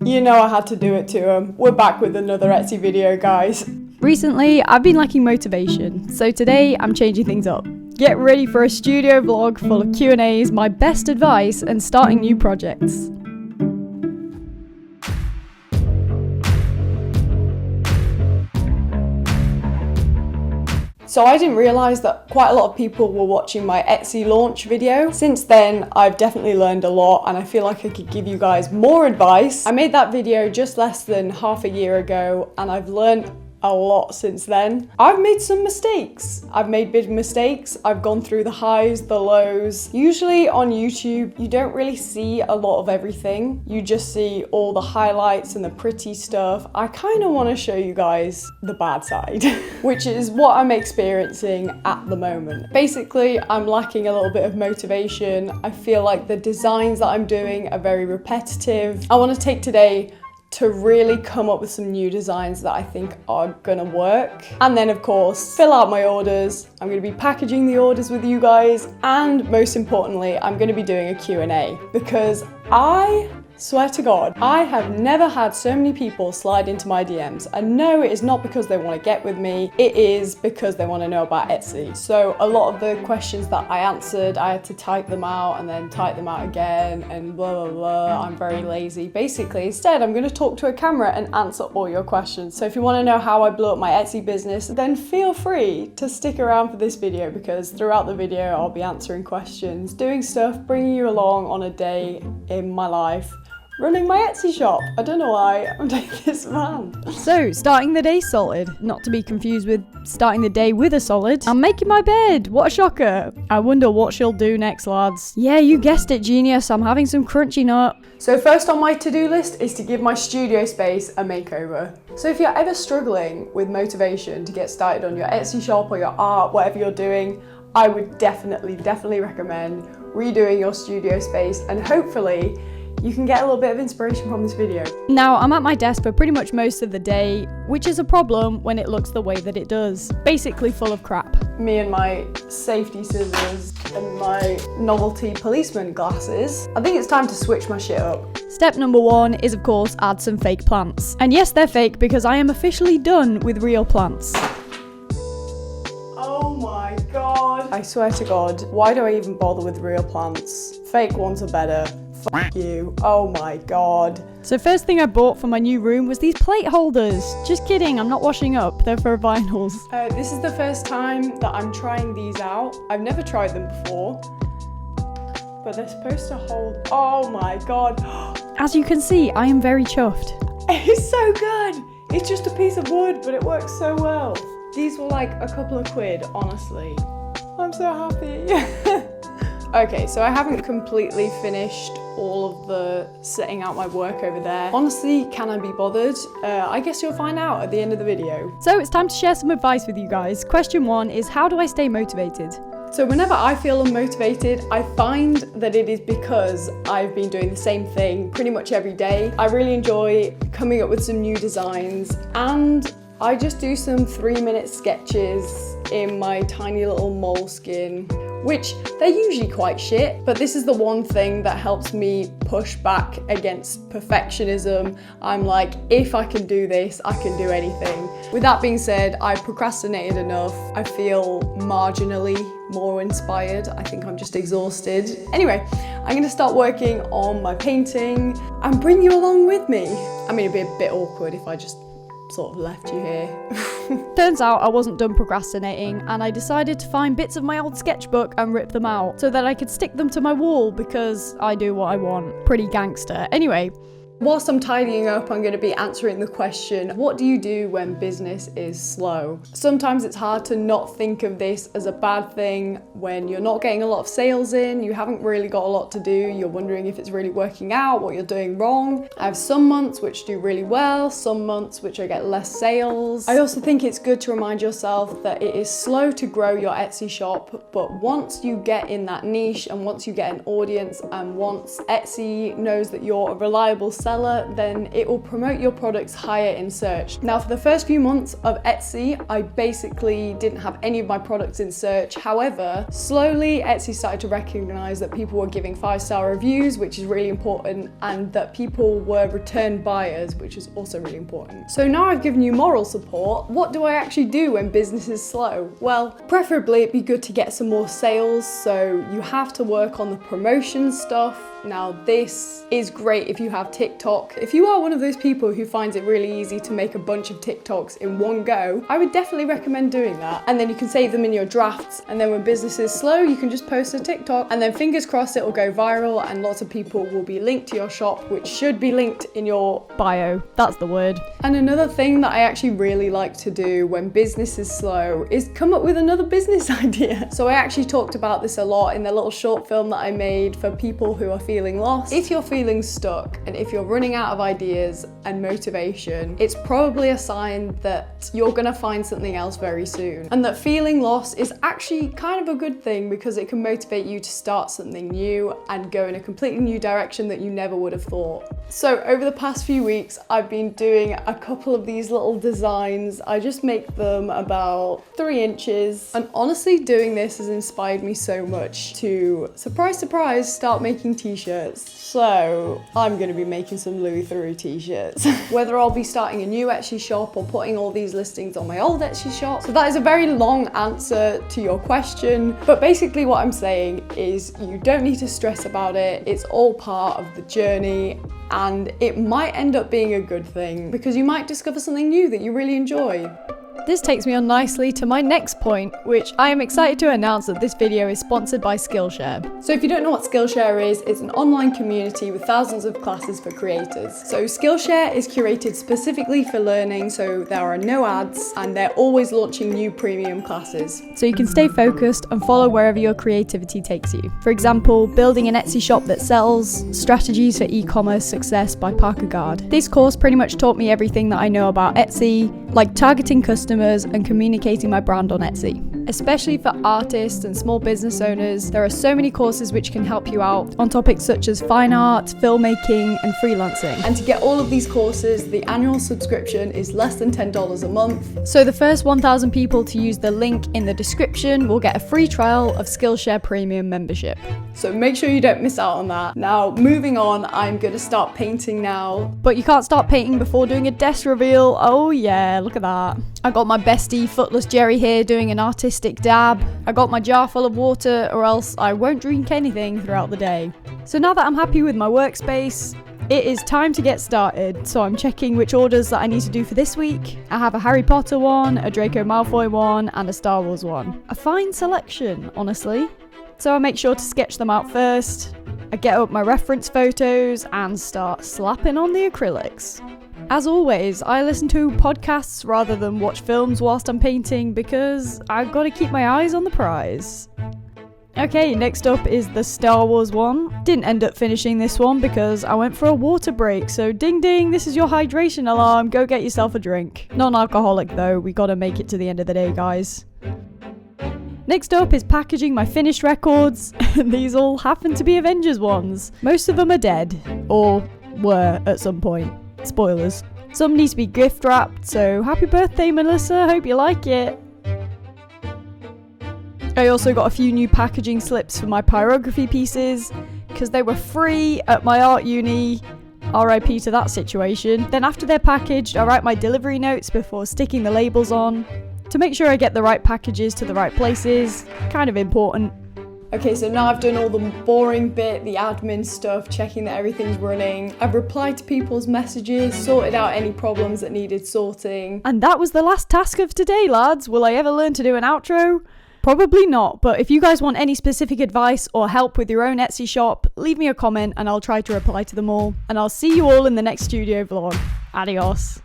You know I had to do it to him. We're back with another Etsy video, guys. Recently, I've been lacking motivation, so today I'm changing things up. Get ready for a studio vlog full of Q&As, my best advice, and starting new projects. So I didn't realise that quite a lot of people were watching my Etsy launch video. Since then, I've definitely learned a lot and I feel like I could give you guys more advice. I made that video just less than half a year ago and I've learned a lot since then. I've made some mistakes. I've made big mistakes. I've gone through the highs, the lows. Usually on YouTube, you don't really see a lot of everything. You just see all the highlights and the pretty stuff. I kind of want to show you guys the bad side, which is what I'm experiencing at the moment. Basically, I'm lacking a little bit of motivation. I feel like the designs that I'm doing are very repetitive. I want to take today to really come up with some new designs that I think are gonna work. And then of course, fill out my orders. I'm gonna be packaging the orders with you guys. And most importantly, I'm gonna be doing a Q&A because I swear to God, I have never had so many people slide into my DMs. And no, it is not because they want to get with me, it is because they want to know about Etsy. So a lot of the questions that I answered, I had to type them out and then type them out again and blah, blah, blah. I'm very lazy. Basically, instead, I'm going to talk to a camera and answer all your questions. So if you want to know how I blew up my Etsy business, then feel free to stick around for this video because throughout the video, I'll be answering questions, doing stuff, bringing you along on a day in my life. Running my Etsy shop. I don't know why I'm doing this, man. So, starting the day salted. Not to be confused with starting the day with a solid. I'm making my bed. What a shocker. I wonder what she'll do next, lads. Yeah, you guessed it, genius. I'm having some crunchy nut. So first on my to-do list is to give my studio space a makeover. So if you're ever struggling with motivation to get started on your Etsy shop or your art, whatever you're doing, I would definitely recommend redoing your studio space and hopefully you can get a little bit of inspiration from this video. Now, I'm at my desk for pretty much most of the day, which is a problem when it looks the way that it does. Basically full of crap. Me and my safety scissors and my novelty policeman glasses. I think it's time to switch my shit up. Step number 1 is, of course, add some fake plants. And yes, they're fake because I am officially done with real plants. Oh my God. I swear to God, why do I even bother with real plants? Fake ones are better. Fuck you. Oh my God. So first thing I bought for my new room was these plate holders. Just kidding, I'm not washing up, they're for vinyls. This is the first time that I'm trying these out. I've never tried them before, but they're supposed to hold, oh my God. As you can see, I am very chuffed. It's so good. It's just a piece of wood, but it works so well. These were like a couple of quid, honestly. I'm so happy. Okay, so I haven't completely finished all of the setting out my work over there. Honestly, can I be bothered? I guess you'll find out at the end of the video. So it's time to share some advice with you guys. Question 1 is, how do I stay motivated? So whenever I feel unmotivated, I find that it is because I've been doing the same thing pretty much every day. I really enjoy coming up with some new designs and I just do some 3-minute sketches in my tiny little moleskin, which they're usually quite shit, but this is the one thing that helps me push back against perfectionism. I'm like, if I can do this, I can do anything. With that being said, I've procrastinated enough. I feel marginally more inspired. I think I'm just exhausted. Anyway, I'm gonna start working on my painting and bring you along with me. I mean, it'd be a bit awkward if I just sort of left you here. Turns out I wasn't done procrastinating and I decided to find bits of my old sketchbook and rip them out so that I could stick them to my wall because I do what I want. Pretty gangster. Anyway. Whilst I'm tidying up, I'm going to be answering the question, what do you do when business is slow? Sometimes it's hard to not think of this as a bad thing when you're not getting a lot of sales in, you haven't really got a lot to do, you're wondering if it's really working out, what you're doing wrong. I have some months which do really well, some months which I get less sales. I also think it's good to remind yourself that it is slow to grow your Etsy shop, but once you get in that niche and once you get an audience and once Etsy knows that you're a reliable seller, seller, then it will promote your products higher in search. Now, for the first few months of Etsy, I basically didn't have any of my products in search. However, slowly Etsy started to recognize that people were giving 5-star reviews, which is really important, and that people were return buyers, which is also really important. So now I've given you moral support. What do I actually do when business is slow? Well, preferably it'd be good to get some more sales, so you have to work on the promotion stuff. Now, this is great if you have TikTok. If you are one of those people who finds it really easy to make a bunch of TikToks in one go, I would definitely recommend doing that. And then you can save them in your drafts, and then when business is slow, you can just post a TikTok, and then fingers crossed it will go viral and lots of people will be linked to your shop, which should be linked in your bio. That's the word. And another thing that I actually really like to do when business is slow is come up with another business idea. So I actually talked about this a lot in the little short film that I made for people who are feeling lost. If you're feeling stuck and if you're running out of ideas and motivation, it's probably a sign that you're gonna find something else very soon. And that feeling lost is actually kind of a good thing because it can motivate you to start something new and go in a completely new direction that you never would have thought. So over the past few weeks, I've been doing a couple of these little designs. I just make them about 3 inches. And honestly, doing this has inspired me so much to, surprise, surprise, start making t-shirts. So I'm gonna be making some Louis Theroux t-shirts. Whether I'll be starting a new Etsy shop or putting all these listings on my old Etsy shop. So that is a very long answer to your question. But basically what I'm saying is you don't need to stress about it. It's all part of the journey. And it might end up being a good thing because you might discover something new that you really enjoy. This takes me on nicely to my next point, which I am excited to announce that this video is sponsored by Skillshare. So if you don't know what Skillshare is, it's an online community with thousands of classes for creators. So Skillshare is curated specifically for learning, so there are no ads and they're always launching new premium classes. So you can stay focused and follow wherever your creativity takes you. For example, building an Etsy shop that sells, strategies for e-commerce success by Gard. This course pretty much taught me everything that I know about Etsy, like targeting customers and communicating my brand on Etsy. Especially for artists and small business owners, there are so many courses which can help you out on topics such as fine art, filmmaking, and freelancing. And to get all of these courses, the annual subscription is less than $10 a month. So the first 1,000 people to use the link in the description will get a free trial of Skillshare Premium membership. So make sure you don't miss out on that. Now, moving on, I'm gonna start painting now. But you can't start painting before doing a desk reveal. Oh yeah, look at that. I got my bestie Footless Jerry here doing an artistic dab. I got my jar full of water or else I won't drink anything throughout the day. So now that I'm happy with my workspace, it is time to get started. So I'm checking which orders that I need to do for this week. I have a Harry Potter one, a Draco Malfoy one, and a Star Wars one. A fine selection, honestly. So I make sure to sketch them out first. I get up my reference photos and start slapping on the acrylics. As always, I listen to podcasts rather than watch films whilst I'm painting because I've got to keep my eyes on the prize. Okay, next up is the Star Wars one. Didn't end up finishing this one because I went for a water break, so ding ding, this is your hydration alarm, go get yourself a drink. Non-alcoholic though, we gotta make it to the end of the day, guys. Next up is packaging my finished records, and these all happen to be Avengers ones. Most of them are dead, or were at some point. Spoilers. Some need to be gift wrapped, so happy birthday Melissa, hope you like it. I also got a few new packaging slips for my pyrography pieces, because they were free at my art uni. RIP to that situation. Then after they're packaged, I write my delivery notes before sticking the labels on, to make sure I get the right packages to the right places. Kind of important. Okay, so now I've done all the boring bit, the admin stuff, checking that everything's running. I've replied to people's messages, sorted out any problems that needed sorting. And that was the last task of today, lads. Will I ever learn to do an outro? Probably not, but if you guys want any specific advice or help with your own Etsy shop, leave me a comment and I'll try to reply to them all. And I'll see you all in the next studio vlog. Adios.